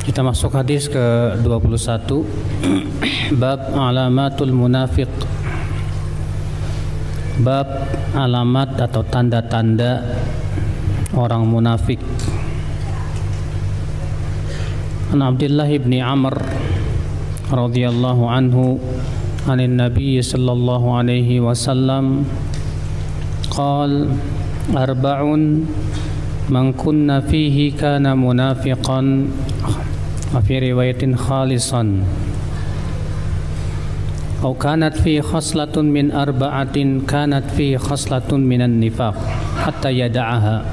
Kita masuk hadis ke-21. Bab alamatul munafiq. Bab alamat atau tanda-tanda orang munafik. An Abdullah ibn Amr radhiyallahu anhu anin Nabi sallallahu alaihi wasallam qala arba'un man kunna fihi kana munafiqan fi riwayatin khalisan atau kanat fi khaslatun min arba'atin kanat fi khaslatun minan nifaq hatta yada'aha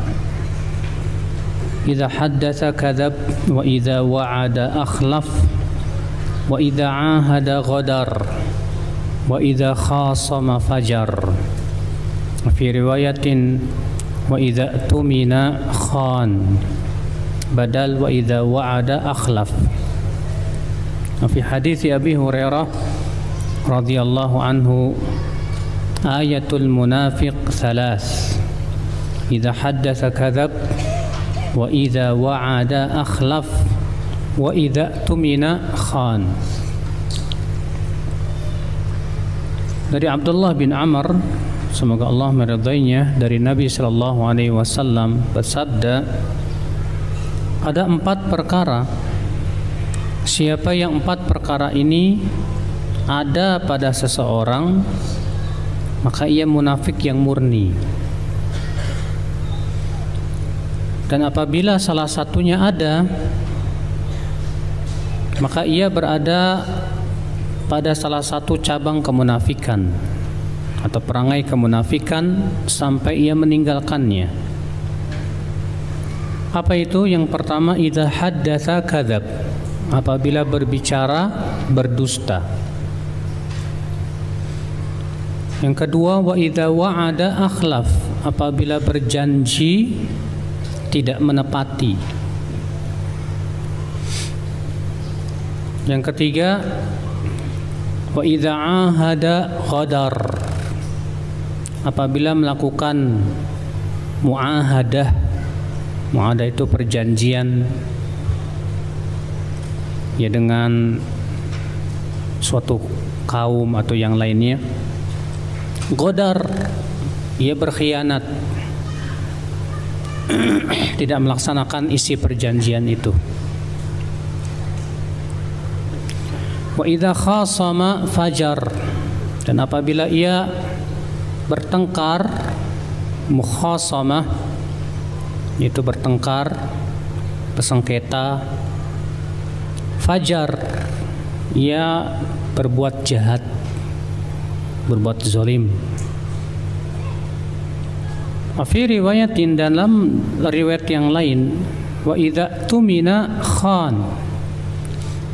idza haddatsa kadzab wa idza wa'ada akhlaf wa idza 'ahada ghadar wa idza khasama fajar fi riwayatin wa idza tumina khan badal wa idza wa'ada akhlaf. Fi hadits Abi Hurairah radhiyallahu anhu ayatul munafiq thalath idza haddatsa kadzab wa idza wa'ada akhlaf wa idza tumina khan. Dari Abdullah bin Amr, semoga Allah meridainya, dari Nabi sallallahu alaihi wasallam bersabda, ada 4 perkara. Siapa yang 4 perkara ini ada pada seseorang, maka ia munafik yang murni. Dan apabila salah satunya ada, maka ia berada pada salah satu cabang kemunafikan atau perangai kemunafikan sampai ia meninggalkannya. Apa itu? Yang pertama, idza haddatsa kadzab, apabila berbicara berdusta. Yang kedua, wa idza wa'ada akhlaf, apabila berjanji tidak menepati. Yang ketiga, wa idza 'ahada ghadar, apabila melakukan mu'ahadah. Mu'ahadah itu perjanjian ya dengan suatu kaum atau yang lainnya. Ghadar, ia berkhianat, tidak melaksanakan isi perjanjian itu. Wa idza khasama fajar, dan apabila ia bertengkar, mukhasamah itu bertengkar, bersengketa. Fajar, ia berbuat jahat, berbuat zalim. Fi riwayatin, dalam riwayat yang lain, wa idza tumina khan,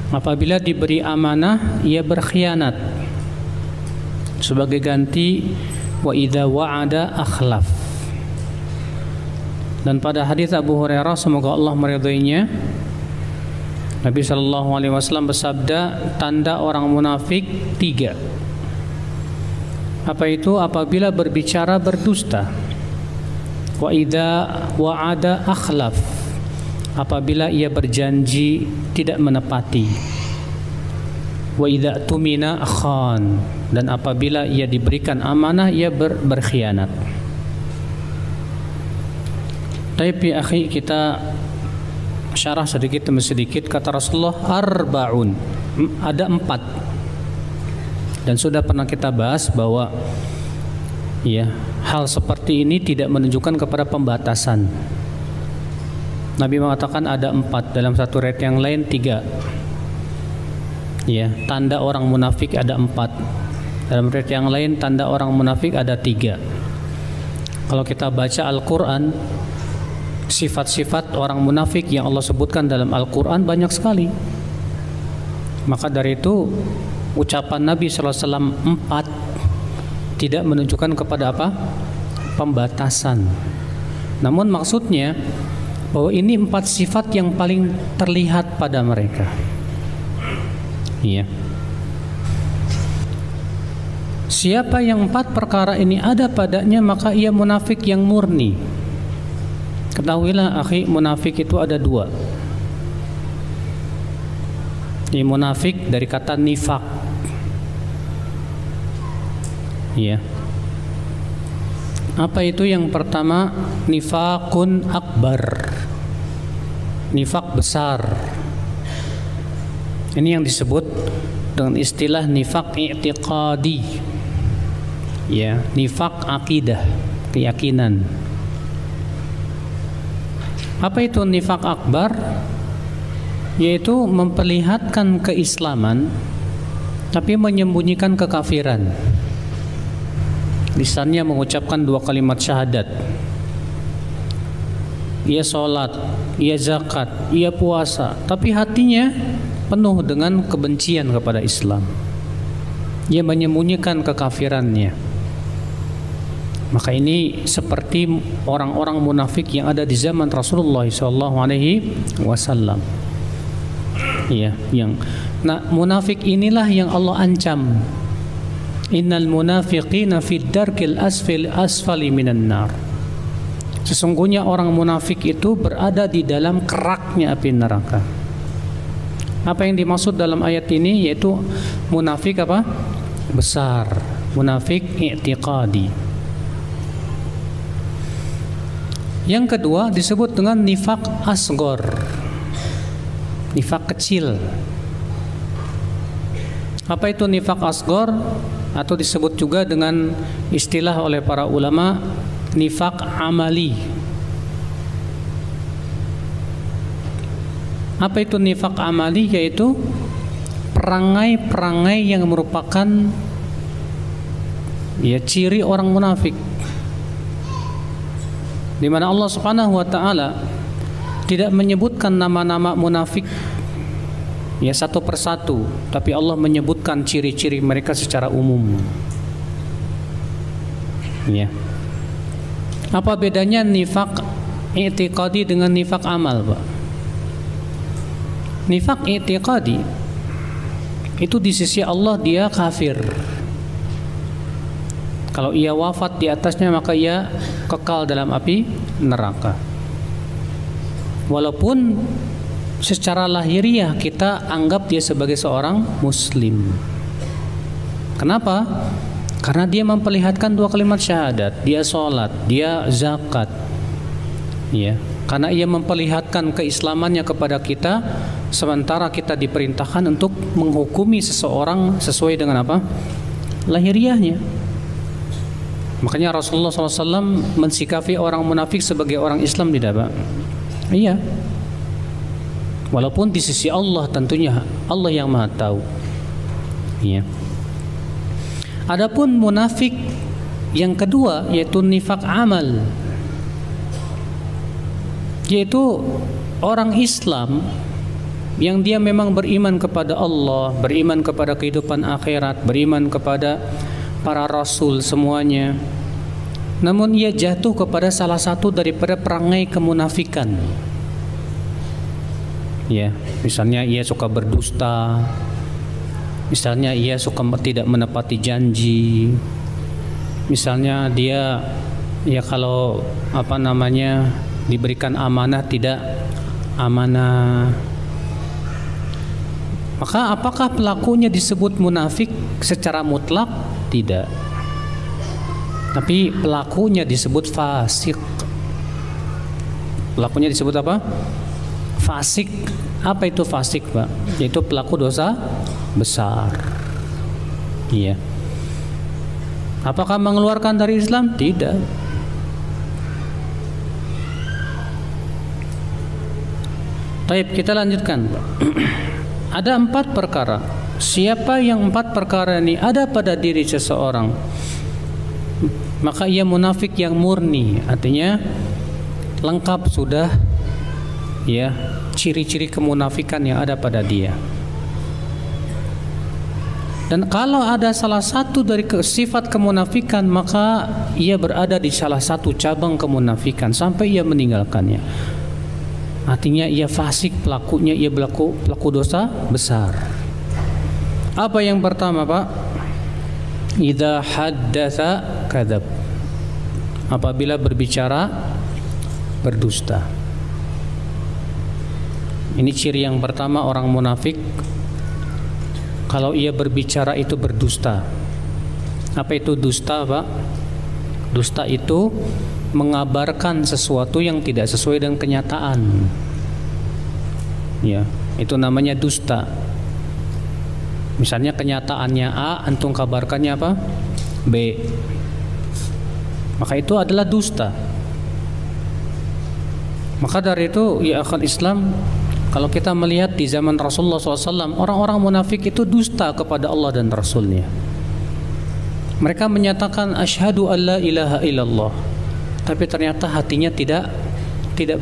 apabila diberi amanah ia berkhianat. Sebagai ganti, wa idza wa'ada akhlaf. Dan pada hadis Abu Hurairah, semoga Allah meridainya, Nabi sallallahu alaihi wasallam bersabda, tanda orang munafik 3. Apa itu? Apabila berbicara berdusta. Wa idza wa'ada akhlaf, apabila ia berjanji tidak menepati. Wa idza tumina khan, dan apabila ia diberikan amanah ia berkhianat. Tapi ya akhi, kita syarah sedikit demi sedikit. Kata Rasulullah, arba'un, ada 4. Dan sudah pernah kita bahas bahwa ya, hal seperti ini tidak menunjukkan kepada pembatasan. Nabi mengatakan ada 4, dalam satu riwayat yang lain 3. Ya, tanda orang munafik ada 4. Dalam riwayat yang lain tanda orang munafik ada 3. Kalau kita baca Al-Quran, sifat-sifat orang munafik yang Allah sebutkan dalam Al-Quran banyak sekali. Maka dari itu ucapan Nabi SAW 4 tidak menunjukkan kepada apa? Pembatasan. Namun maksudnya bahwa ini 4 sifat yang paling terlihat pada mereka. Iya. Siapa yang 4 perkara ini ada padanya, maka ia munafik yang murni. Ketahuilah akhi, munafik itu ada 2. Ini munafik dari kata nifak. Ya. Apa itu yang pertama? Nifakun akbar. Nifak besar. Ini yang disebut dengan istilah nifak i'tiqadi. Ya, nifak akidah, keyakinan. Apa itu nifak akbar? Yaitu memperlihatkan keislaman tapi menyembunyikan kekafiran. Lisannya mengucapkan 2 kalimat syahadat. Ia sholat, ia zakat, ia puasa, tapi hatinya penuh dengan kebencian kepada Islam. Ia menyembunyikan kekafirannya. Maka ini seperti orang-orang munafik yang ada di zaman Rasulullah SAW. Iya, munafik inilah yang Allah ancam. Innal munafiqina fid darkil asfali minan nar. Sesungguhnya orang munafik itu berada di dalam keraknya api neraka. Apa yang dimaksud dalam ayat ini? Yaitu munafik apa? Besar, munafik i'tiqadi. Yang kedua disebut dengan nifak asgor, nifak kecil. Apa itu nifak asgor? Atau disebut juga dengan istilah oleh para ulama nifak amali. Apa itu nifak amali? Yaitu perangai-perangai yang merupakan ciri orang munafik, di mana Allah Subhanahu wa taala tidak menyebutkan nama-nama munafik satu persatu, tapi Allah menyebutkan ciri-ciri mereka secara umum. Ya. Apa bedanya nifak i'tiqadi dengan nifak amal, Pak? Nifak i'tiqadi itu di sisi Allah dia kafir. Kalau ia wafat di atasnya maka ia kekal dalam api neraka. Walaupun secara lahiriah kita anggap dia sebagai seorang muslim. Kenapa? Karena dia memperlihatkan 2 kalimat syahadat, dia sholat, dia zakat. Ya, karena ia memperlihatkan keislamannya kepada kita, sementara kita diperintahkan untuk menghukumi seseorang sesuai dengan apa? Lahiriahnya. Makanya Rasulullah SAW mensikapi orang munafik sebagai orang Islam, tidak, Pak? Iya. Walaupun di sisi Allah tentunya Allah yang Maha tahu. Ya. Adapun munafik yang kedua yaitu nifak amal, yaitu orang Islam yang dia memang beriman kepada Allah, beriman kepada kehidupan akhirat, beriman kepada para rasul semuanya, namun ia jatuh kepada salah satu daripada perangai kemunafikan. Ya, misalnya ia suka berdusta, misalnya ia suka tidak menepati janji, misalnya dia kalau diberikan amanah tidak amanah. Maka apakah pelakunya disebut munafik secara mutlak? Tidak. Tapi pelakunya disebut fasik. Pelakunya disebut apa? Fasik. Apa itu fasik, Pak? Yaitu pelaku dosa besar. Iya. Apakah mengeluarkan dari Islam? Tidak. Baik, kita lanjutkan, Pak. Ada 4 perkara. Siapa yang 4 perkara ini ada pada diri seseorang, maka ia munafik yang murni. Artinya lengkap sudah ciri-ciri kemunafikan yang ada pada dia. Dan kalau ada salah satu dari sifat kemunafikan, maka ia berada di salah satu cabang kemunafikan sampai ia meninggalkannya. Artinya ia fasik pelakunya, ia pelaku dosa besar. Apa yang pertama, Pak? Idza haddatsa kadzab. Apabila berbicara berdusta. Ini ciri yang pertama orang munafik kalau ia berbicara itu berdusta. Apa itu dusta, Pak? Dusta itu mengabarkan sesuatu yang tidak sesuai dengan kenyataan. Ya, itu namanya dusta. Misalnya kenyataannya A, antum kabarkannya apa? B. Maka itu adalah dusta. Maka dari itu, ya akhal Islam, kalau kita melihat di zaman Rasulullah SAW, orang-orang munafik itu dusta kepada Allah dan Rasulnya. Mereka menyatakan asyhadu an la ilaha illallah, tapi ternyata hatinya tidak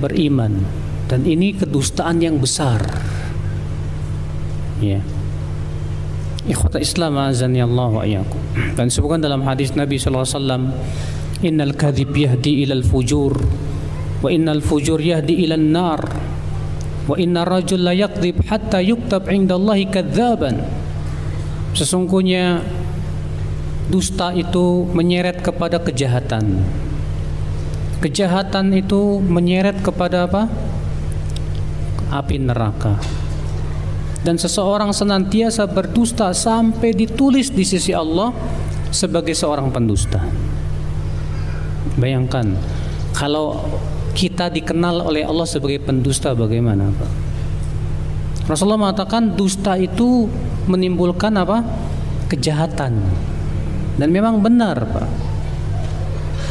beriman, dan ini kedustaan yang besar. Ya, ikhwata Islam azani Allah wa iyyakum. Dan disebutkan dalam hadis Nabi SAW, innal kadhib yahdi ilal fujur, wa innal fujur yahdi ilan nar, wa inna rajul la yakdzib hatta yuktab indallahi kadzaban. Sesungguhnya dusta itu menyeret kepada kejahatan. Kejahatan itu menyeret kepada apa? Api neraka. Dan seseorang senantiasa berdusta sampai ditulis di sisi Allah sebagai seorang pendusta. Bayangkan kalau kita dikenal oleh Allah sebagai pendusta, bagaimana, Pak? Rasulullah mengatakan dusta itu menimbulkan apa? Kejahatan. Dan memang benar, Pak.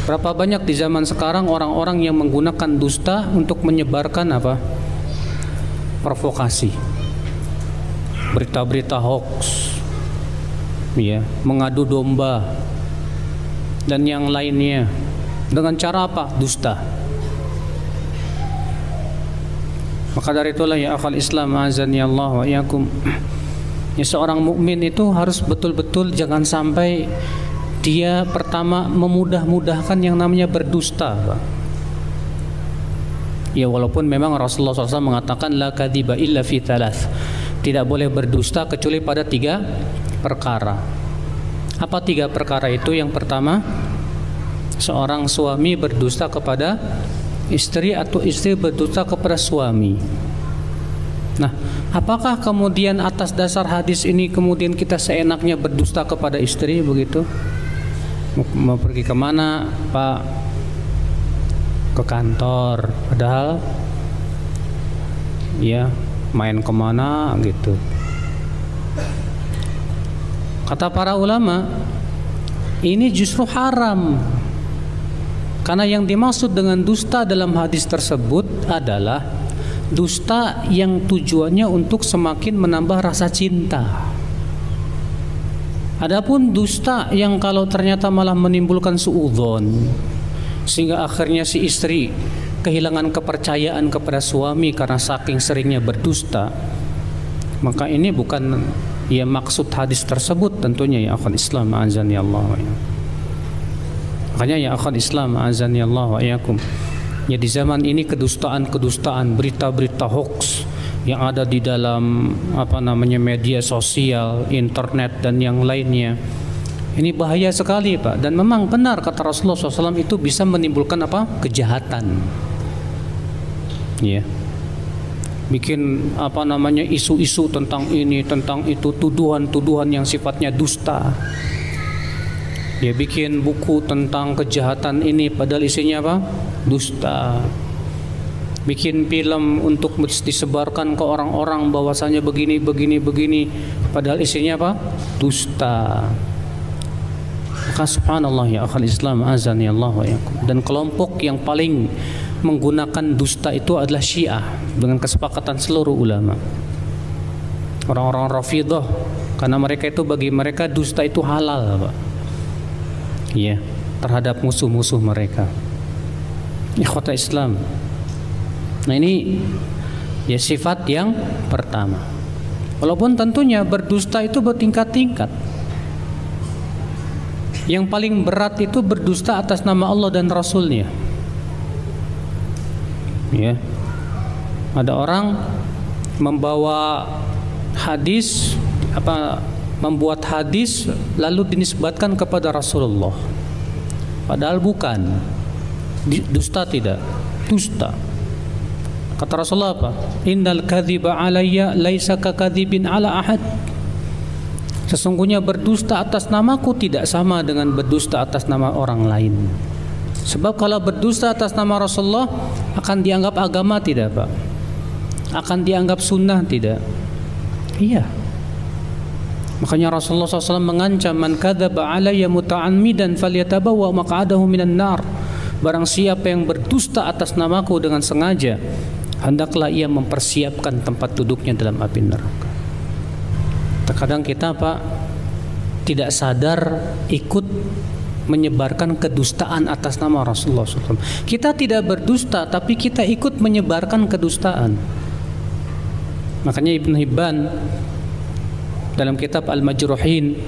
Berapa banyak di zaman sekarang orang-orang yang menggunakan dusta untuk menyebarkan apa? Provokasi, berita-berita hoax, ya, mengadu domba dan yang lainnya. Dengan cara apa? Dusta. Maka dari itulah ya akhal Islam azani Allah wa iyyakum, ya, seorang mukmin itu harus betul-betul jangan sampai dia pertama memudah-mudahkan yang namanya berdusta, Pak. Ya, walaupun memang Rasulullah SAW mengatakan la kadhiba illa fi thalath, tidak boleh berdusta kecuali pada 3 perkara. Apa 3 perkara itu? Yang pertama, seorang suami berdusta kepada istri atau istri berdusta kepada suami. Nah, apakah kemudian atas dasar hadis ini kemudian kita seenaknya berdusta kepada istri begitu? Mau pergi kemana, Pak? Ke kantor, padahal ya main kemana gitu. Kata para ulama, ini justru haram. Karena yang dimaksud dengan dusta dalam hadis tersebut adalah dusta yang tujuannya untuk semakin menambah rasa cinta. Adapun dusta yang kalau ternyata malah menimbulkan suudzon, sehingga akhirnya si istri kehilangan kepercayaan kepada suami karena saking seringnya berdusta, maka ini bukan ya maksud hadis tersebut tentunya, ya akhwat Islam azani Allah wa iyyakum. Makanya ya akhwat Islam azani Allah wa iyyakum, ya di zaman ini kedustaan-kedustaan, berita-berita hoax yang ada di dalam media sosial, internet dan yang lainnya, ini bahaya sekali, Pak. Dan memang benar kata Rasulullah SAW, itu bisa menimbulkan kejahatan. Ya, bikin isu-isu tentang ini, tentang itu, tuduhan-tuduhan yang sifatnya dusta. Ya, bikin buku tentang kejahatan ini padahal isinya dusta. Bikin film untuk disebarkan ke orang-orang bahwasanya begini padahal isinya dusta. Maka subhanallah ya akhal Islam azani Allah wa iyyakum. Dan kelompok yang paling menggunakan dusta itu adalah Syiah dengan kesepakatan seluruh ulama. Orang-orang Rafidhah, karena mereka itu, bagi mereka dusta itu halal, Pak. Ya, terhadap musuh-musuh mereka. Ikhwata Islam. Nah, ini ya sifat yang pertama. Walaupun tentunya berdusta itu bertingkat-tingkat. Yang paling berat itu berdusta atas nama Allah dan Rasulnya. Ya, ada orang membawa hadis, membuat hadis lalu dinisbatkan kepada Rasulullah, padahal bukan. Dusta tidak? Dusta. Kata Rasulullah Innal kadhiba alayya laisa kakadzibin ala ahad. Sesungguhnya berdusta atas namaku tidak sama dengan berdusta atas nama orang lain. Sebab kalau berdusta atas nama Rasulullah akan dianggap agama tidak, Pak? Akan dianggap sunnah tidak? Iya. Makanya Rasulullah SAW mengancam, man kadzaba alayya muta'ammidan falyatabawwa maq'adahu minan nar. Barang siapa yang berdusta atas namaku dengan sengaja, hendaklah ia mempersiapkan tempat duduknya dalam api neraka. Terkadang kita, Pak, tidak sadar ikut menyebarkan kedustaan atas nama Rasulullah SAW. Kita tidak berdusta, tapi kita ikut menyebarkan kedustaan. Makanya Ibn Hibban dalam kitab Al-Majruhin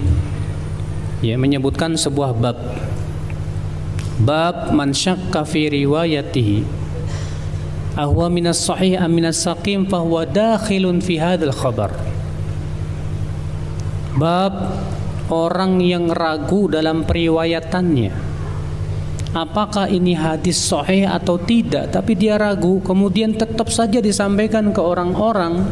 menyebutkan sebuah bab man syakka fi riwayatihi ahwa minas sahih am minas saqim fahuwa dakhilun fi hadzal khabar. Bab orang yang ragu dalam periwayatannya, apakah ini hadis sahih atau tidak, tapi dia ragu, kemudian tetap saja disampaikan ke orang-orang,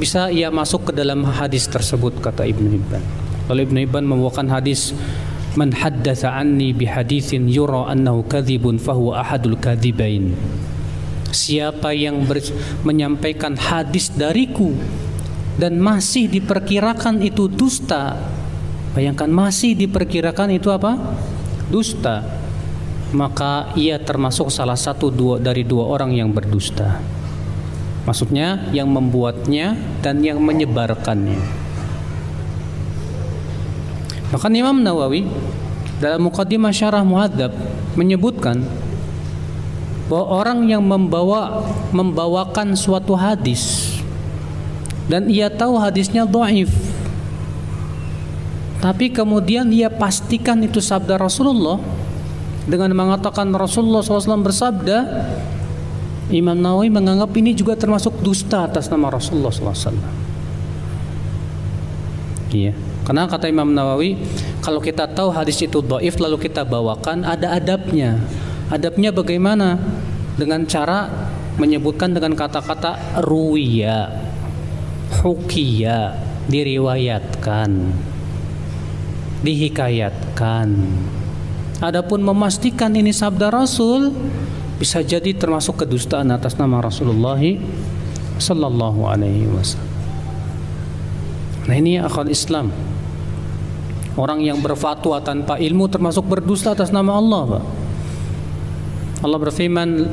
bisa ia masuk ke dalam hadis tersebut, kata Ibn Hibban. Lalu Ibn Hibban membawakan hadis, man haddatsa anni bihaditsin yura annahu kadzibun fahuwa ahadul kadzibain. Siapa yang menyampaikan hadis dariku dan masih diperkirakan itu dusta, bayangkan masih diperkirakan itu apa? Dusta, maka ia termasuk salah satu dari dua orang yang berdusta. Maksudnya yang membuatnya dan yang menyebarkannya. Bahkan Imam Nawawi dalam Muqaddimah Syarah Muhadzab menyebutkan bahwa orang yang membawakan suatu hadis dan ia tahu hadisnya dhaif, tapi kemudian ia pastikan itu sabda Rasulullah dengan mengatakan Rasulullah SAW bersabda, Imam Nawawi menganggap ini juga termasuk dusta atas nama Rasulullah SAW. Iya, karena kata Imam Nawawi, kalau kita tahu hadis itu dhaif lalu kita bawakan, ada adabnya. Adabnya bagaimana? Dengan cara menyebutkan dengan kata-kata ruwiya, hukiya, diriwayatkan, dihikayatkan. Adapun memastikan ini sabda Rasul, bisa jadi termasuk kedustaan atas nama Rasulullah sallallahu alaihi wasallam. Nah, ini akhwat Islam. Orang yang berfatwa tanpa ilmu termasuk berdusta atas nama Allah, Pak. Allah berfirman,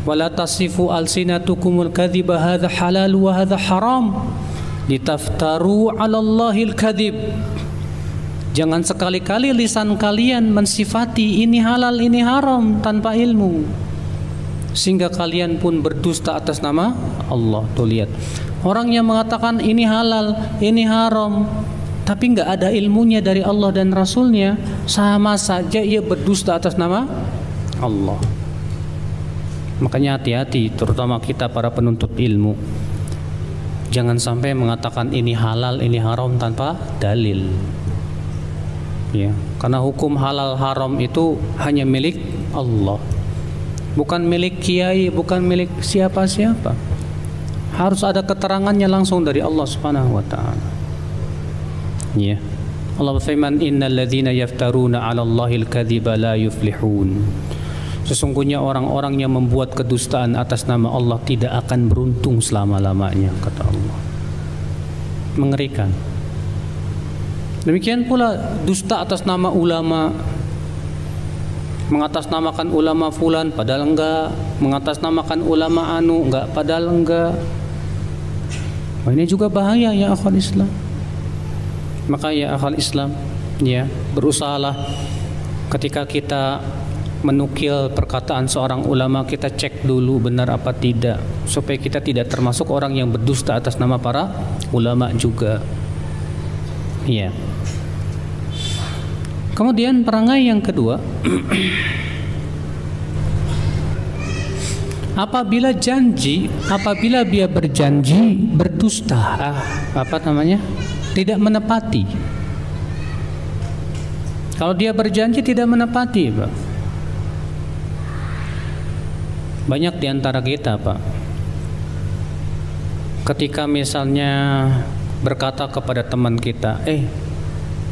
wala tasifu alsinatukumul kadhiba hadza halal wa hadza haram litaftaru 'ala Allahil kadhib. Jangan sekali-kali lisan kalian mensifati ini halal ini haram tanpa ilmu, sehingga kalian pun berdusta atas nama Allah. Tuh lihat, orang yang mengatakan ini halal ini haram tapi nggak ada ilmunya dari Allah dan Rasulnya, sama saja ia berdusta atas nama Allah. Makanya hati-hati, terutama kita para penuntut ilmu, jangan sampai mengatakan ini halal ini haram tanpa dalil. Ya, karena hukum halal haram itu hanya milik Allah, bukan milik kiai, bukan milik siapa-siapa. Harus ada keterangannya langsung dari Allah Subhanahu wa taala. Ya. Allah berfirman, innal ladzina yaftaruna 'ala Allahil kadhiba la yuflihun. Sesungguhnya orang-orang yang membuat kedustaan atas nama Allah tidak akan beruntung selama-lamanya, kata Allah. Mengerikan. Demikian pula dusta atas nama ulama, mengatasnamakan ulama fulan padahal enggak, mengatasnamakan ulama anu enggak padahal enggak. Nah, ini juga bahaya ya akhwat Islam. Maka ya akhwat Islam, ya, berusahalah ketika kita menukil perkataan seorang ulama, kita cek dulu benar apa tidak, supaya kita tidak termasuk orang yang berdusta atas nama para ulama juga. Iya. Kemudian perangai yang kedua, apabila dia berjanji berdusta, tidak menepati. Kalau dia berjanji tidak menepati, Pak. Banyak di antara kita, Pak, ketika misalnya berkata kepada teman kita,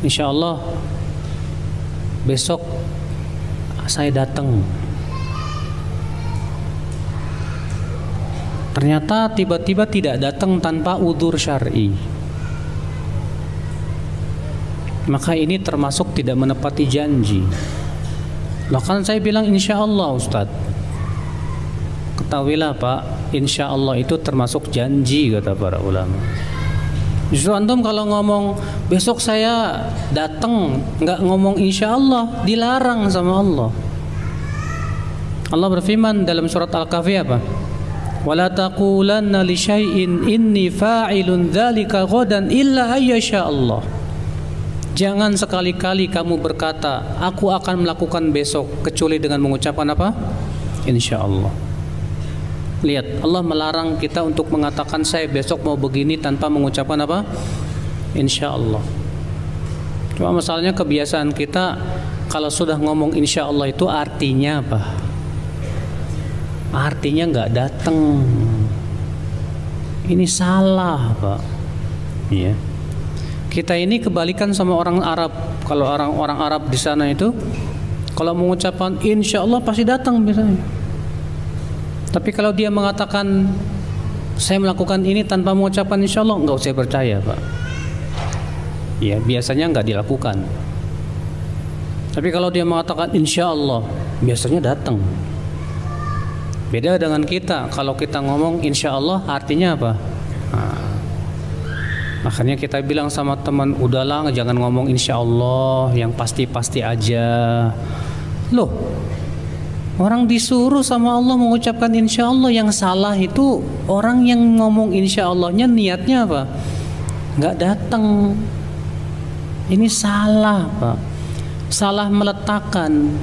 insya Allah besok saya datang. Ternyata tiba-tiba tidak datang tanpa udzur syar'i, maka ini termasuk tidak menepati janji. Loh kan saya bilang insya Allah Ustadz. Ketahuilah Pak, insya Allah itu termasuk janji, kata para ulama. Justru antum kalau ngomong besok saya datang, nggak ngomong insya Allah, dilarang sama Allah. Allah berfirman dalam surat Al-Kahfi apa? Wala taqulanna li syai'in inni fa'ilun dzalika ghadan illa ayyasha Allah. Jangan sekali-kali kamu berkata, aku akan melakukan besok, kecuali dengan mengucapkan apa? Insya Allah. Lihat, Allah melarang kita untuk mengatakan saya besok mau begini tanpa mengucapkan apa? Insya Allah. Cuma masalahnya kebiasaan kita, kalau sudah ngomong insya Allah itu artinya apa? Artinya nggak datang. Ini salah Pak. Iya. Kita ini kebalikan sama orang Arab. Kalau orang Arab di sana itu, kalau mengucapkan insya Allah pasti datang biasanya. Tapi kalau dia mengatakan saya melakukan ini tanpa mengucapkan insya Allah, nggak usah percaya Pak. Ya biasanya nggak dilakukan. Tapi kalau dia mengatakan insya Allah, biasanya datang. Beda dengan kita. Kalau kita ngomong insya Allah artinya apa? Makanya kita bilang sama teman, udahlah jangan ngomong insya Allah, yang pasti-pasti aja. Loh, orang disuruh sama Allah mengucapkan insya Allah. Yang salah itu orang yang ngomong insya Allahnya niatnya apa? Nggak datang. Ini salah Pak. Salah meletakkan.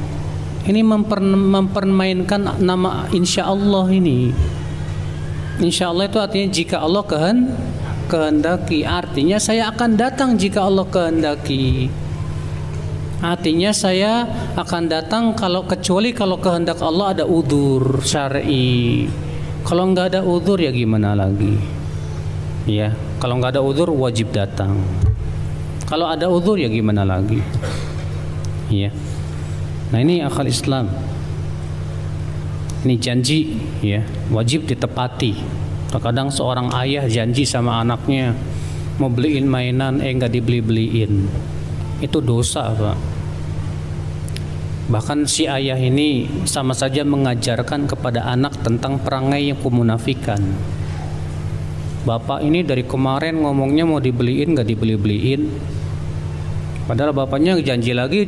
Ini mempermainkan nama insya Allah ini. Insya Allah itu artinya jika Allah kehendaki. Artinya saya akan datang jika Allah kehendaki. Artinya saya akan datang kecuali kalau kehendak Allah ada udzur syar'i. Kalau nggak ada udzur ya gimana lagi? Ya, kalau nggak ada udzur wajib datang. Kalau ada udzur ya gimana lagi? Ya. Nah ini akal Islam. Ini janji ya, wajib ditepati. Terkadang seorang ayah janji sama anaknya mau beliin mainan, nggak dibeli-beliin. Itu dosa Pak. Bahkan si ayah ini sama saja mengajarkan kepada anak tentang perangai yang kemunafikan. Bapak ini dari kemarin ngomongnya mau dibeliin, nggak dibeli-beliin. Padahal bapaknya janji lagi,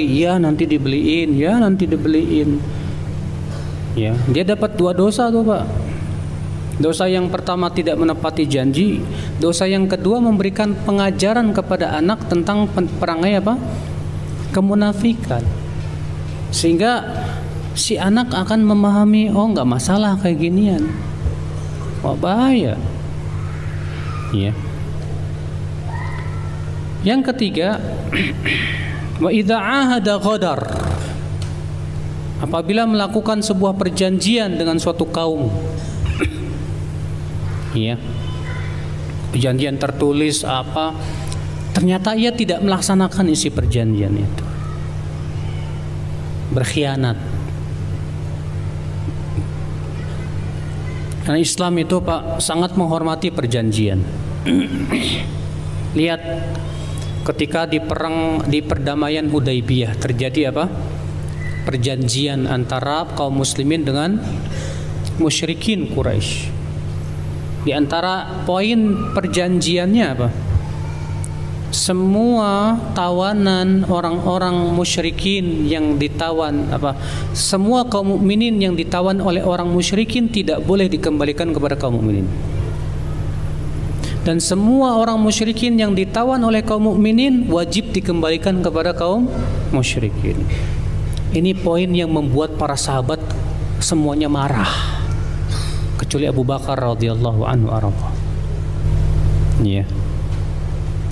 iya nanti dibeliin, ya dia dapat 2 dosa tuh Pak. Dosa yang pertama tidak menepati janji, dosa yang kedua memberikan pengajaran kepada anak tentang perangai apa? Kemunafikan. Sehingga si anak akan memahami, oh nggak masalah kayak ginian, wah bahaya. Ya. Yang ketiga, wa idza ahada ghadar. Apabila melakukan sebuah perjanjian dengan suatu kaum, ya, perjanjian tertulis apa, ternyata ia tidak melaksanakan isi perjanjian itu, berkhianat. Karena Islam itu Pak sangat menghormati perjanjian. Lihat ketika di perdamaian Hudaybiyah terjadi apa? Perjanjian antara kaum muslimin dengan musyrikin Quraisy. Di antara poin perjanjiannya apa? Semua tawanan orang-orang musyrikin yang ditawan apa? Semua kaum mukminin yang ditawan oleh orang musyrikin tidak boleh dikembalikan kepada kaum mukminin. Dan semua orang musyrikin yang ditawan oleh kaum mukminin wajib dikembalikan kepada kaum musyrikin. Ini poin yang membuat para sahabat semuanya marah, kecuali Abu Bakar radhiyallahu anhu arba. Ya.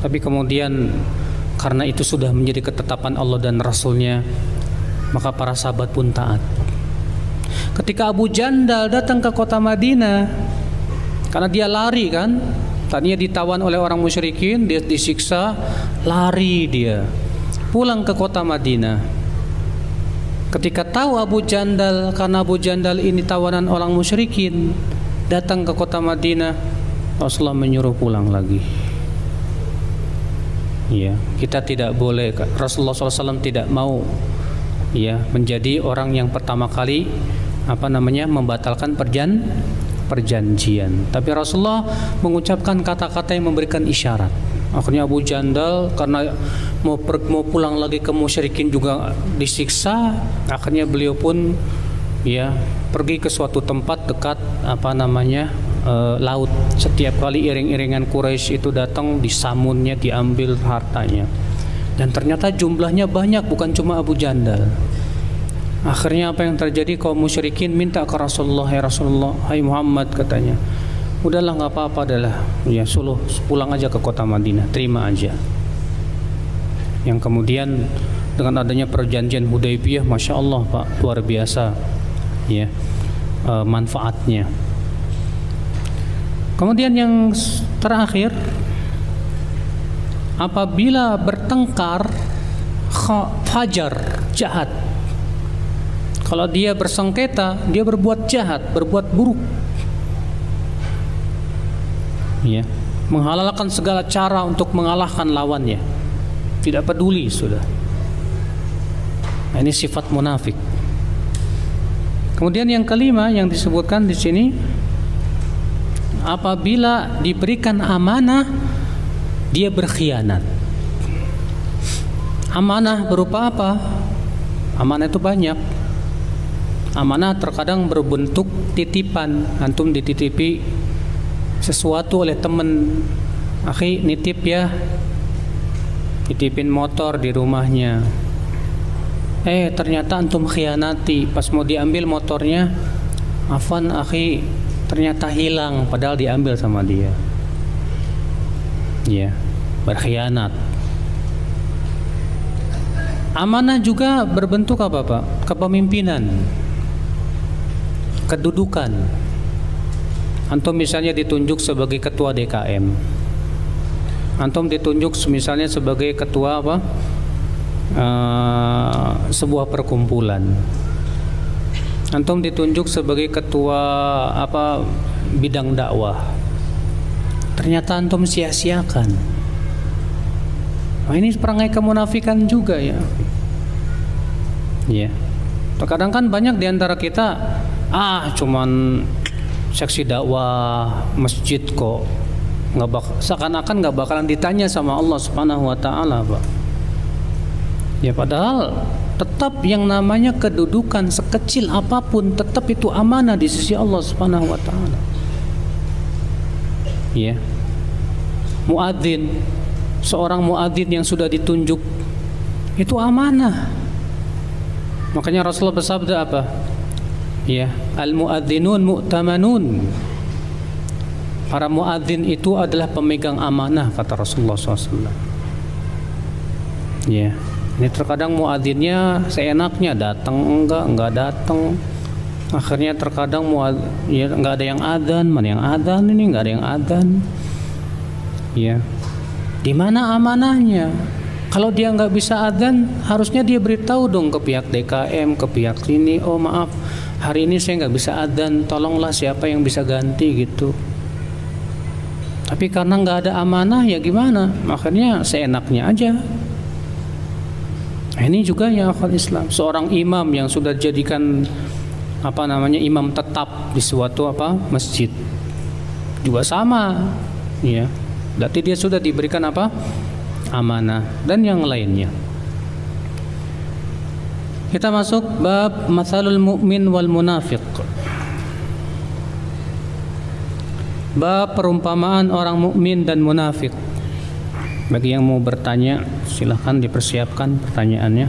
Tapi kemudian karena itu sudah menjadi ketetapan Allah dan Rasulnya, maka para sahabat pun taat. Ketika Abu Jandal datang ke kota Madinah, karena dia lari kan, Tadinya ditawan oleh orang musyrikin, dia disiksa, lari dia pulang ke kota Madinah. Ketika tahu Abu Jandal, karena Abu Jandal ini tawanan orang musyrikin, datang ke kota Madinah, Rasulullah menyuruh pulang lagi. Ya, kita tidak boleh, Rasulullah SAW tidak mau ya menjadi orang yang pertama kali membatalkan perjanjian. Tapi Rasulullah mengucapkan kata-kata yang memberikan isyarat. Akhirnya Abu Jandal karena mau pulang lagi ke musyrikin juga disiksa. Akhirnya beliau pun ya pergi ke suatu tempat dekat laut. Setiap kali iring-iringan Quraisy itu datang, disamunnya, diambil hartanya. Dan ternyata jumlahnya banyak, bukan cuma Abu Jandal. Akhirnya apa yang terjadi, kaum musyrikin minta ke Rasulullah, "Ya Rasulullah, hai Muhammad," katanya, "udahlah, nggak apa-apa, adalah ya suruh pulang aja ke kota Madinah, terima aja." Yang kemudian dengan adanya perjanjian Hudaybiyah, masya Allah Pak, luar biasa ya manfaatnya. Kemudian yang terakhir, apabila bertengkar fajar, jahat. Kalau dia bersengketa, dia berbuat jahat, berbuat buruk. Ya, menghalalkan segala cara untuk mengalahkan lawannya. Tidak peduli sudah. Nah, ini sifat munafik. Kemudian yang kelima yang disebutkan di sini, apabila diberikan amanah, dia berkhianat. Amanah berupa apa? Amanah itu banyak. Amanah terkadang berbentuk titipan. Antum dititipi sesuatu oleh teman, akhi nitip ya, titipin motor di rumahnya. Ternyata antum khianati, pas mau diambil motornya, afwan akhi, ternyata hilang padahal diambil sama dia. Ya, berkhianat. Amanah juga berbentuk apa Pak? Kepemimpinan, kedudukan. Antum misalnya ditunjuk sebagai ketua DKM, antum ditunjuk misalnya sebagai ketua sebuah perkumpulan, antum ditunjuk sebagai ketua bidang dakwah, ternyata antum sia-siakan. Nah, ini perangai kemunafikan juga ya. Ya. Terkadang kan banyak diantara kita cuman seksi dakwah masjid kok, seakan-akan nggak bakalan ditanya sama Allah Subhanahu Wa Taala, Pak. Ya padahal tetap yang namanya kedudukan sekecil apapun tetap itu amanah di sisi Allah Subhanahu Wa Taala. Ya, muadzin, seorang muadzin yang sudah ditunjuk itu amanah. Makanya Rasulullah bersabda apa? Ya, al-muadzinun mu'tamanun. Para muadzin itu adalah pemegang amanah, kata Rasulullah SAW. Ya, ini terkadang muadzinnya seenaknya, datang enggak datang. Akhirnya terkadang enggak ada yang adzan, mana yang adzan ini, enggak ada yang adzan. Ya, di mana amanahnya? Kalau dia nggak bisa adzan, harusnya dia beritahu dong ke pihak DKM, ke pihak sini, oh maaf, hari ini saya nggak bisa adzan, tolonglah siapa yang bisa ganti gitu. Tapi karena nggak ada amanah, ya gimana? Akhirnya seenaknya aja. Ini juga ya akhwat Islam, seorang imam yang sudah dijadikan imam tetap di suatu masjid juga sama, ya. Berarti dia sudah diberikan amanah dan yang lainnya. Kita masuk bab mathalul mu'min wal munafiq. Bab perumpamaan orang mukmin dan munafik. Bagi yang mau bertanya, silahkan dipersiapkan pertanyaannya.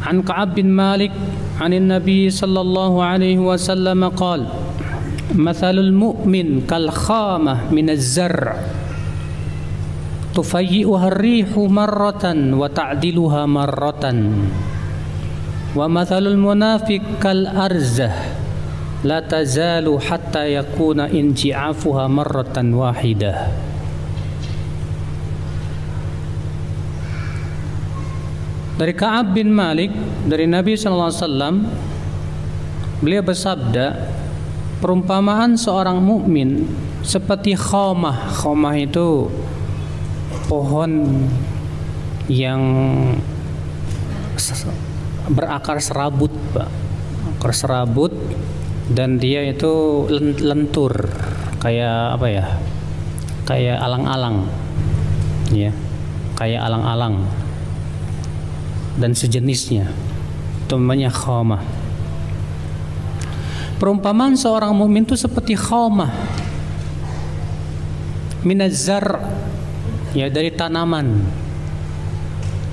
An Ka'ab bin Malik anin Nabi sallallahu alaihi wasallam qala: "Mathalul mu'min kal khamah min az-zar' tufayyi'uha ar-rihu marratan wa ta'diluha marratan wa mathalul munafiq kal arzah la tazalu hatta yakuna inji'afuha marratan wahidah. Dari Ka'ab bin Malik, dari Nabi sallallahu alaihi wasallam, beliau bersabda, perumpamaan seorang mukmin seperti khamah. Khamah itu pohon yang berakar serabut, Pak. Akar serabut, dan dia itu lentur kayak apa ya? Kayak alang-alang. Ya. Kayak alang-alang dan sejenisnya. Itu namanya khamah. Perumpamaan seorang mukmin itu seperti khamah minaz-zar', ya, dari tanaman.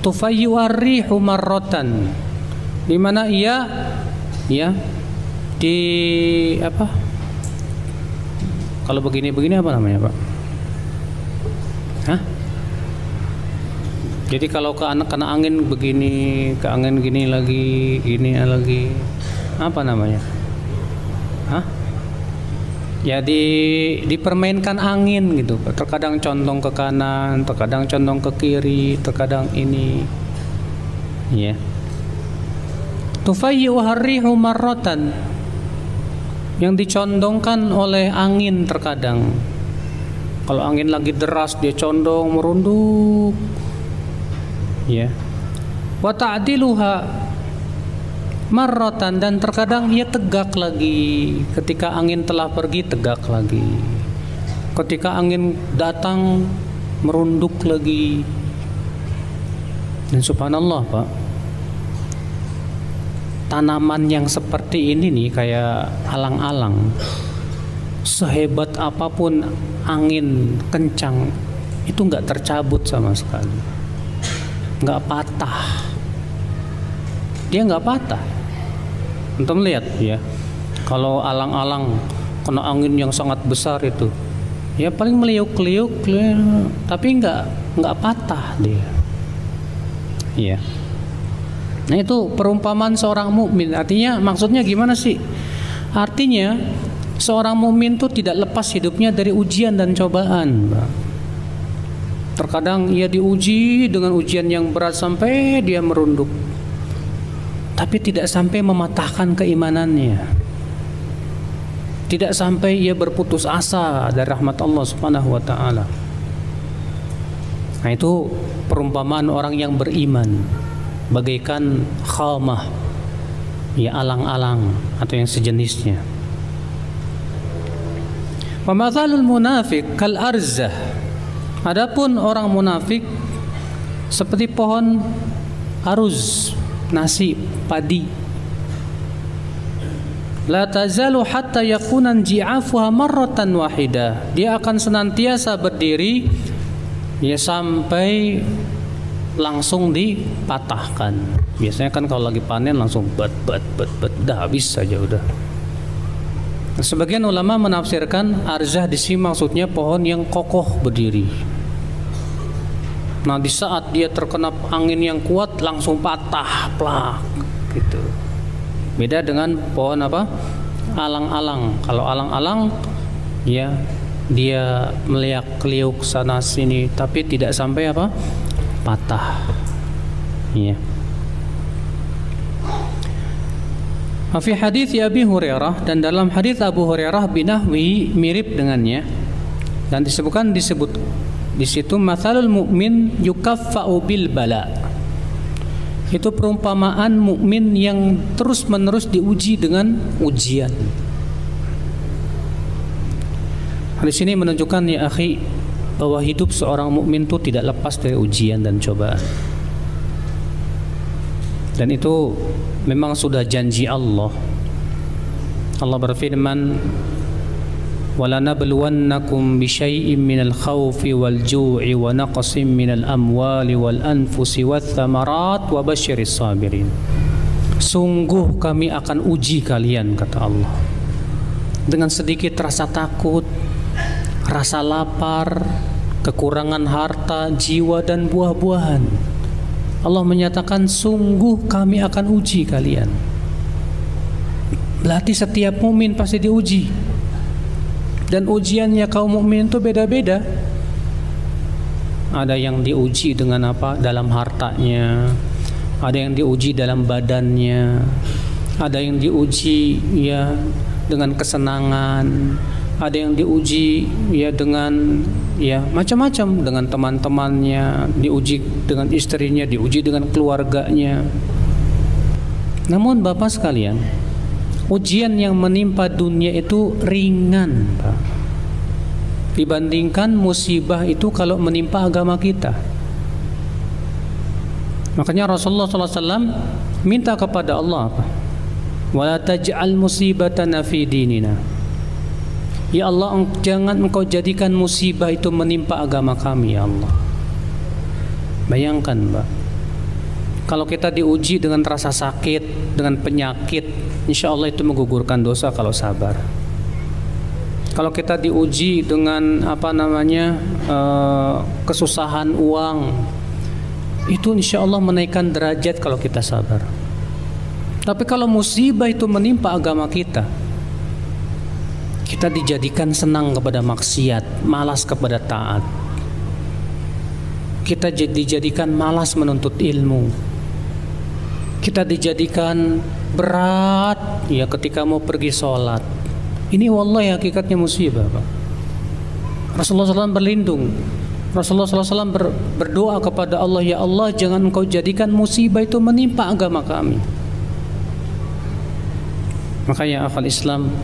Tufayyu ar-rihu marratan, di mana ia ya di apa? Kalau begini-begini apa namanya, Pak? Hah? Jadi kalau kena angin begini, ke angin gini lagi, apa namanya? Hah? Ya dipermainkan angin gitu. Terkadang condong ke kanan, terkadang condong ke kiri, terkadang ini. Ya. Tufayyu harrihu marratan, yang dicondongkan oleh angin terkadang. Kalau angin lagi deras dia condong merunduk. Ya. Wa ta'diluha marratan, dan terkadang ia tegak lagi. Ketika angin telah pergi, tegak lagi. Ketika angin datang, merunduk lagi. Dan subhanallah, Pak, tanaman yang seperti ini nih, kayak alang-alang, sehebat apapun angin kencang, itu nggak tercabut sama sekali, nggak patah. Dia nggak patah. Antum lihat ya, kalau alang-alang kena angin yang sangat besar itu, ya paling meliuk-liuk, tapi nggak patah dia. Iya. Nah itu perumpamaan seorang mukmin. Artinya maksudnya gimana sih? Artinya seorang mukmin itu tidak lepas hidupnya dari ujian dan cobaan. Terkadang ia diuji dengan ujian yang berat sampai dia merunduk, tapi tidak sampai mematahkan keimanannya, tidak sampai ia berputus asa dari rahmat Allah Subhanahu wa taala. Nah itu perumpamaan orang yang beriman, bagaikan khamah, ya alang-alang atau yang sejenisnya. Wa mathalul munafiq kal arzah. Adapun orang munafik seperti pohon aruz, nasi, padi. La tazalu hatta yakuna ji'afuha marratan wahidah. Dia akan senantiasa berdiri ya sampai langsung dipatahkan. Biasanya kan kalau lagi panen langsung bat dah habis saja udah. Sebagian ulama menafsirkan arzah di sini maksudnya pohon yang kokoh berdiri. Nah di saat dia terkena angin yang kuat langsung patah plak gitu. Beda dengan pohon apa? Alang-alang. Kalau alang-alang ya dia meliuk-liuk sana sini tapi tidak sampai apa? Patah. Iya. Fi hadits Abi Hurairah, dan dalam hadis Abu Hurairah binahwi mirip dengannya, dan disebut di situ mathalul mu'min yukaffa'u bil bala. Itu perumpamaan mukmin yang terus-menerus diuji dengan ujian. Di sini menunjukkan ya akhi bahwa hidup seorang mukmin itu tidak lepas dari ujian dan cobaan. Dan itu memang sudah janji Allah. Allah berfirman, وَلَنَبْلُوَنَّكُمْ بِشَيْءٍ مِّنَ الْخَوْفِ وَالْجُوعِ وَنَقْصٍ مِّنَ الْأَمْوَالِ وَالْأَنفُسِ وَالثَّمَرَاتِ وَبَشِّرِ الصَّابِرِينَ. Sungguh kami akan uji kalian, kata Allah, dengan sedikit rasa takut, rasa lapar, kekurangan harta, jiwa, dan buah-buahan. Allah menyatakan sungguh kami akan uji kalian. Berarti setiap mukmin pasti diuji. Dan ujiannya kaum mukmin itu beda-beda. Ada yang diuji dengan apa? Dalam hartanya. Ada yang diuji dalam badannya. Ada yang diuji ya dengan kesenangan. Ada yang diuji ya dengan ya macam-macam, dengan teman-temannya, diuji dengan istrinya, diuji dengan keluarganya. Namun Bapak sekalian, ujian yang menimpa dunia itu ringan, Pak, dibandingkan musibah itu kalau menimpa agama kita. Makanya Rasulullah SAW minta kepada Allah, wala taj'al musibatana fi dinina. Ya Allah, jangan engkau jadikan musibah itu menimpa agama kami, ya Allah. Bayangkan, Mbak, kalau kita diuji dengan rasa sakit, dengan penyakit, insya Allah itu menggugurkan dosa kalau sabar. Kalau kita diuji dengan kesusahan uang, itu insya Allah menaikkan derajat kalau kita sabar. Tapi kalau musibah itu menimpa agama kita, kita dijadikan senang kepada maksiat, malas kepada taat. Kita dijadikan malas menuntut ilmu. Kita dijadikan berat ya ketika mau pergi sholat. Ini wallahi hakikatnya musibah, Pak. Rasulullah SAW berlindung. Rasulullah SAW berdoa kepada Allah, ya Allah, jangan engkau jadikan musibah itu menimpa agama kami. Makanya akal Islam,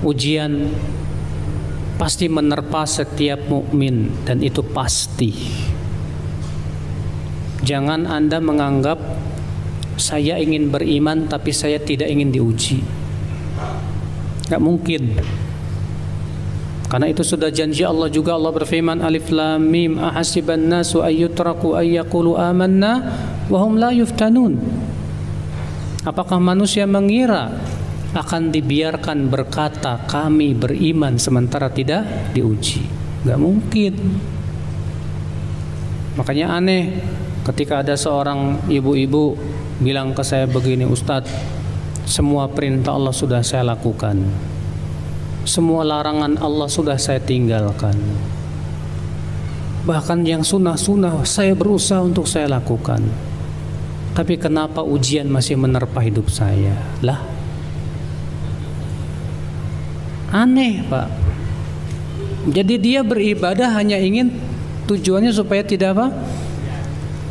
ujian pasti menerpa setiap mukmin, dan itu pasti. Jangan Anda menganggap saya ingin beriman tapi saya tidak ingin diuji. Gak mungkin. Karena itu sudah janji Allah juga. Allah berfirman, Alif Lam Mim, ahasiban nasu ayyutraku ayyaqulu amanna wa hum la yuftanun. Apakah manusia mengira akan dibiarkan berkata kami beriman sementara tidak diuji? Gak mungkin. Makanya aneh ketika ada seorang ibu-ibu bilang ke saya begini, Ustadz, semua perintah Allah sudah saya lakukan, semua larangan Allah sudah saya tinggalkan, bahkan yang sunnah-sunnah saya berusaha untuk saya lakukan, tapi kenapa ujian masih menerpa hidup saya? Lah, aneh, Pak. Jadi dia beribadah hanya ingin tujuannya supaya tidak apa?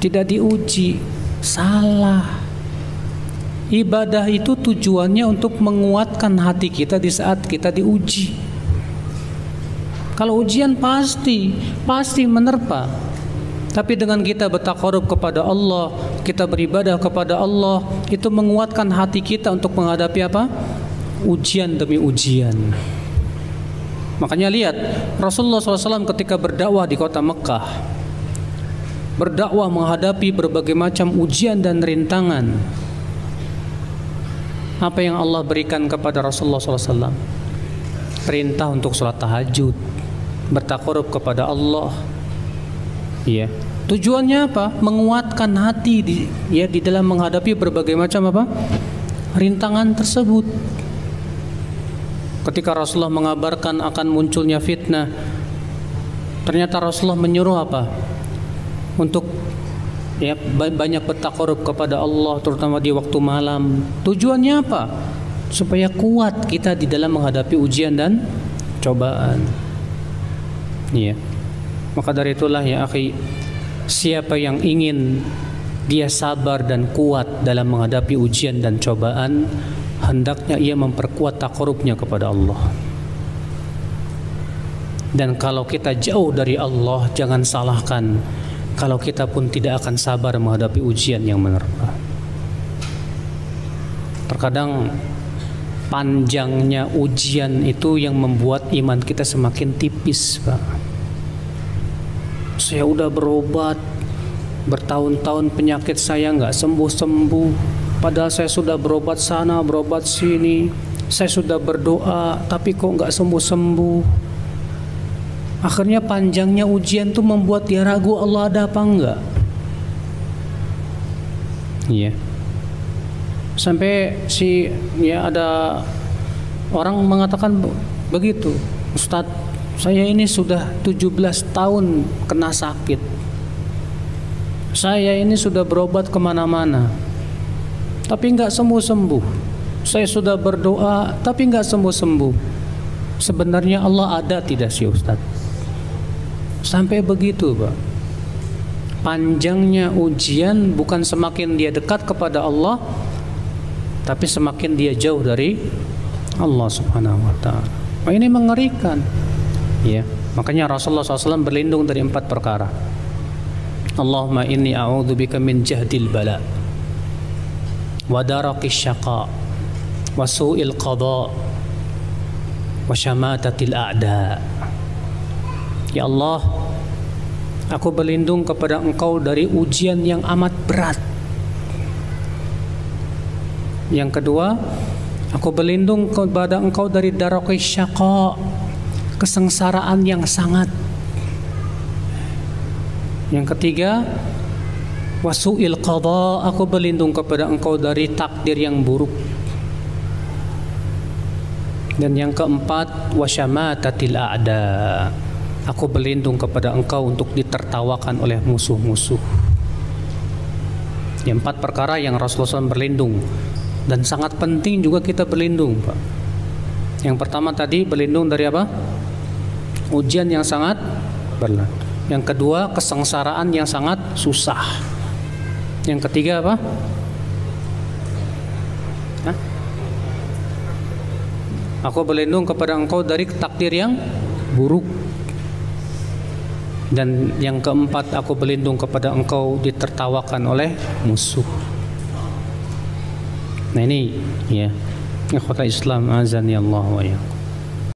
Tidak diuji. Salah. Ibadah itu tujuannya untuk menguatkan hati kita di saat kita diuji. Kalau ujian pasti menerpa. Tapi dengan kita bertaqarrub kepada Allah, kita beribadah kepada Allah, itu menguatkan hati kita untuk menghadapi apa? Ujian demi ujian. Makanya lihat Rasulullah SAW ketika berdakwah di kota Mekah, berdakwah menghadapi berbagai macam ujian dan rintangan. Apa yang Allah berikan kepada Rasulullah SAW? Perintah untuk sholat tahajud, bertaqarrub kepada Allah. Ya, tujuannya apa? Menguatkan hati di dalam menghadapi berbagai macam apa? Rintangan tersebut. Ketika Rasulullah mengabarkan akan munculnya fitnah, ternyata Rasulullah menyuruh apa? Untuk ya banyak bertaqarrub kepada Allah, terutama di waktu malam. Tujuannya apa? Supaya kuat kita di dalam menghadapi ujian dan cobaan. Iya. Maka dari itulah ya akhi, siapa yang ingin dia sabar dan kuat dalam menghadapi ujian dan cobaan, hendaknya ia memperkuat taqarrubnya kepada Allah. Dan kalau kita jauh dari Allah, jangan salahkan kalau kita pun tidak akan sabar menghadapi ujian yang menerpa. Terkadang panjangnya ujian itu yang membuat iman kita semakin tipis, Pak. Saya udah berobat bertahun-tahun, penyakit saya nggak sembuh-sembuh. Padahal saya sudah berobat sana, berobat sini. Saya sudah berdoa, tapi kok nggak sembuh-sembuh. Akhirnya panjangnya ujian itu membuat dia ragu Allah ada apa enggak. Iya. Sampai ada orang mengatakan begitu, Ustadz, saya ini sudah 17 tahun kena sakit. Saya ini sudah berobat kemana-mana, tapi nggak sembuh-sembuh. Saya sudah berdoa, tapi nggak sembuh-sembuh. Sebenarnya Allah ada tidak sih Ustadz? Sampai begitu, Pak. Panjangnya ujian bukan semakin dia dekat kepada Allah, tapi semakin dia jauh dari Allah Subhanahu wa ta'ala. Nah, ini mengerikan. Ya, makanya Rasulullah SAW berlindung dari 4 perkara. Allahumma inni a'udzubika min jahdil bala wa darakis syaqa wa su'il qada wa syamatatil a'da. Ya Allah, aku berlindung kepada Engkau dari ujian yang amat berat. Yang kedua, aku berlindung kepada Engkau dari darakis syaqa, kesengsaraan yang sangat. Yang ketiga, wasu'il qada, aku berlindung kepada Engkau dari takdir yang buruk. Dan yang keempat, wasyamatatil a'da, aku berlindung kepada Engkau untuk ditertawakan oleh musuh-musuh. Yang 4 perkara yang Rasulullah SAW berlindung, dan sangat penting juga kita berlindung, Pak. Yang pertama tadi berlindung dari apa? Ujian yang sangat berat. Yang kedua, kesengsaraan yang sangat susah. Yang ketiga apa? Aku berlindung kepada Engkau dari takdir yang buruk. Dan yang keempat, aku berlindung kepada Engkau ditertawakan oleh musuh. Nah ini ya, ikhwatal Islam, azani Allah wa iyyakum.